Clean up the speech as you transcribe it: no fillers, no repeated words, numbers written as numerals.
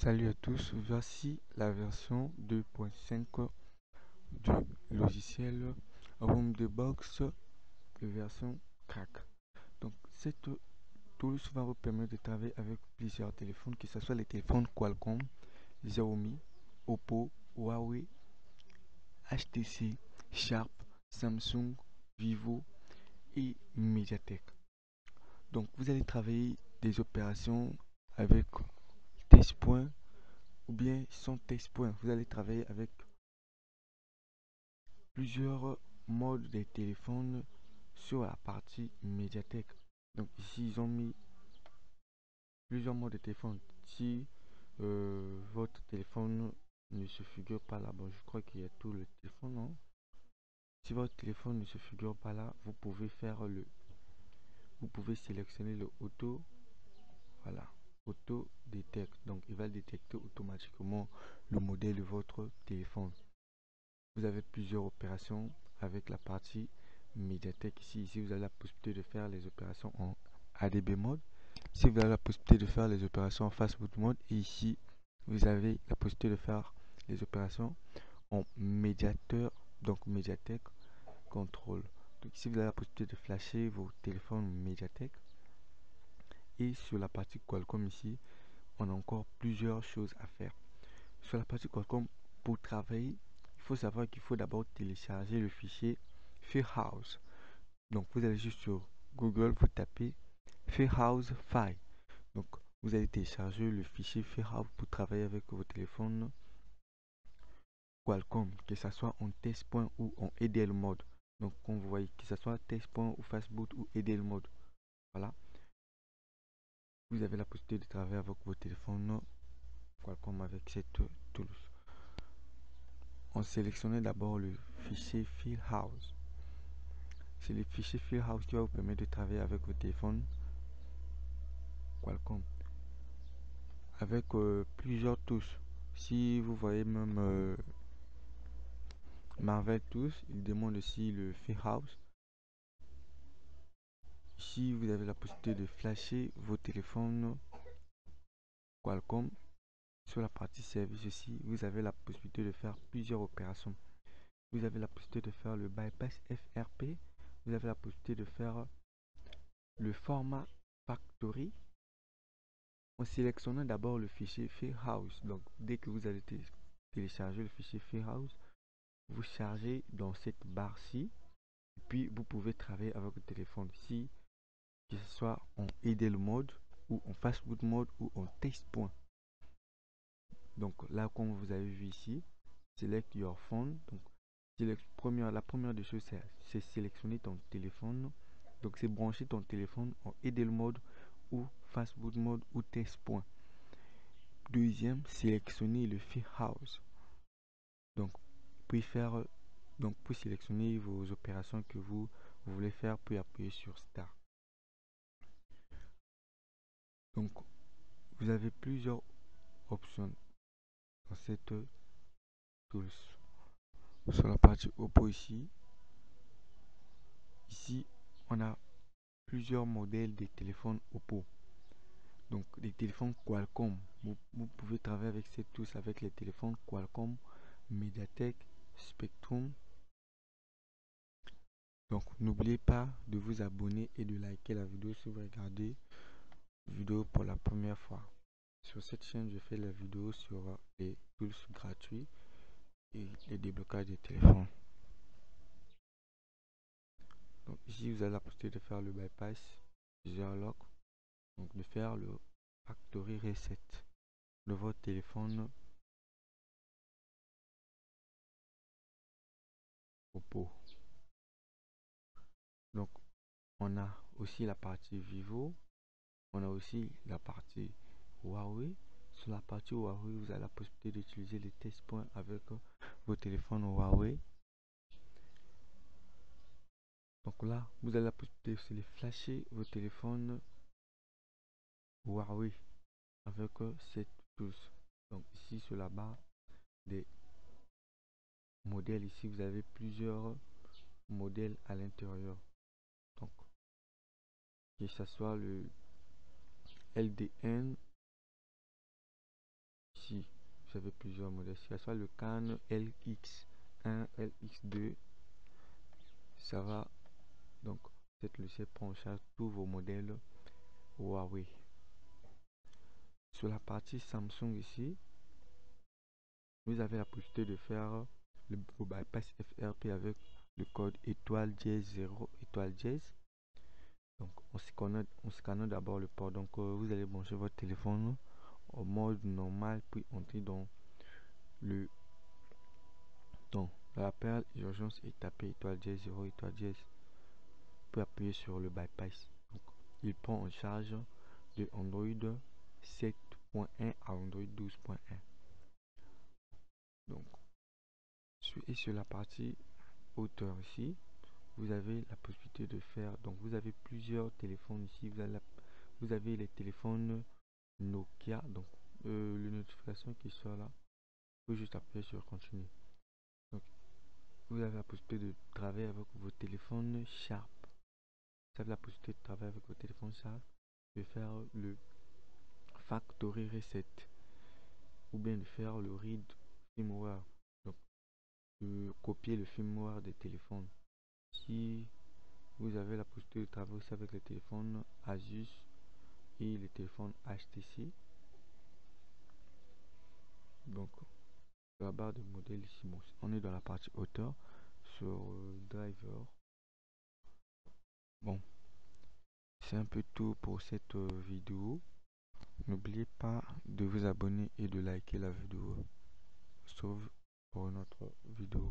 Salut à tous, voici la version 2.5 du logiciel Room the Box de version crack. Donc cette tool va vous permettre de travailler avec plusieurs téléphones, que ce soit les téléphones Qualcomm, Xiaomi, Oppo, Huawei, HTC, Sharp, Samsung, Vivo et Mediatek. Donc vous allez travailler des opérations avec test point ou bien sans test point. Vous allez travailler avec plusieurs modes des téléphones sur la partie médiathèque. Donc ici ils ont mis plusieurs modes de téléphone. Si votre téléphone ne se figure pas là, bon je crois qu'il y a tout le téléphone, non? Si votre téléphone ne se figure pas là, vous pouvez sélectionner le auto, voilà, auto détecte. Donc il va détecter automatiquement le modèle de votre téléphone. Vous avez plusieurs opérations avec la partie médiathèque ici. Vous avez la possibilité de faire les opérations en ADB mode. Ici, vous avez la possibilité de faire les opérations en fastboot mode. Et ici, vous avez la possibilité de faire les opérations en médiateur, donc médiathèque contrôle. Donc ici, vous avez la possibilité de flasher vos téléphones médiathèque. Et sur la partie Qualcomm ici, on a encore plusieurs choses à faire. Sur la partie Qualcomm, pour travailler, il faut savoir qu'il faut d'abord télécharger le fichier Fairhouse. Donc vous allez juste sur Google, vous tapez Fairhouse File. Donc vous allez télécharger le fichier Fairhouse pour travailler avec vos téléphones Qualcomm, que ce soit en test point ou en EDL mode. Donc comme vous voyez, que ce soit test point ou fastboot ou EDL mode. Voilà. Vous avez la possibilité de travailler avec vos téléphones Qualcomm avec cette tool. On sélectionnait d'abord le fichier Fairhouse. C'est le fichier Fairhouse qui va vous permettre de travailler avec vos téléphones Qualcomm avec plusieurs touches. Si vous voyez même Marvel Tools, il demande aussi le Fairhouse. Ici, vous avez la possibilité de flasher vos téléphones Qualcomm. Sur la partie service aussi, vous avez la possibilité de faire plusieurs opérations. Vous avez la possibilité de faire le bypass FRP. Vous avez la possibilité de faire le format factory en sélectionnant d'abord le fichier Fairhouse. Donc, dès que vous allez télécharger le fichier Fairhouse, vous chargez dans cette barre-ci. Puis, vous pouvez travailler avec le téléphone ici, que ce soit en idle mode ou en fastboot mode ou en test point. Donc là, comme vous avez vu ici, select your phone. Donc, la première des choses, c'est sélectionner ton téléphone. Donc, c'est brancher ton téléphone en idle mode ou fastboot mode ou test point. Deuxième, sélectionner le Fairhouse. Donc, pour sélectionner vos opérations que vous voulez faire, puis appuyer sur Start. Donc, vous avez plusieurs options dans cette tools. Sur la partie Oppo ici, on a plusieurs modèles de téléphones Oppo. Donc, les téléphones Qualcomm. Vous pouvez travailler avec ces tools avec les téléphones Qualcomm, Mediatek, Spectrum. Donc, n'oubliez pas de vous abonner et de liker la vidéo si vous regardez la vidéo pour la première fois. Sur cette chaîne, je fais la vidéo sur les tools gratuits et les déblocages de téléphone. Donc ici, vous avez la possibilité de faire le bypass, Zerlock, donc de faire le factory reset de votre téléphone Oppo. Donc on a aussi la partie Vivo, on a aussi la partie Huawei. Sur la partie Huawei, vous avez la possibilité d'utiliser les test points avec vos téléphones Huawei. Donc là, vous avez la possibilité aussi de flasher vos téléphones Huawei avec cette touche. Donc ici sur la barre des modèles, ici vous avez plusieurs modèles à l'intérieur. Donc que ce soit le LDN, vous avez plusieurs modèles, que ce soit le Canon LX1, LX2, ça va. Donc cette logiciel prend en charge tous vos modèles Huawei. Sur la partie Samsung ici, vous avez la possibilité de faire le bypass FRP avec le code étoile dièse 0 étoile dièse. Donc on scanne d'abord le port. Donc vous allez brancher votre téléphone au mode normal, puis entrer dans l'appel urgence et taper étoile dièse 0 étoile dièse, puis appuyer sur le bypass. Donc, il prend en charge de Android 7.1 à Android 12.1. Donc sur la partie hauteur ici, vous avez la possibilité de faire, donc vous avez plusieurs téléphones ici, vous avez les téléphones Nokia, donc les notifications qui sont là, vous juste appuyer sur continue. Donc vous avez la possibilité de travailler avec vos téléphones Sharp, vous avez la possibilité de travailler avec vos téléphones Sharp, de faire le factory reset ou bien de faire le read firmware, donc de copier le firmware des téléphones. Si vous avez la possibilité de travailler aussi avec les téléphones Asus et les téléphones HTC. Donc la barre de modèle ici, bon, on est dans la partie hauteur sur driver. Bon, c'est un peu tout pour cette vidéo. N'oubliez pas de vous abonner et de liker la vidéo. Sauf pour une autre vidéo.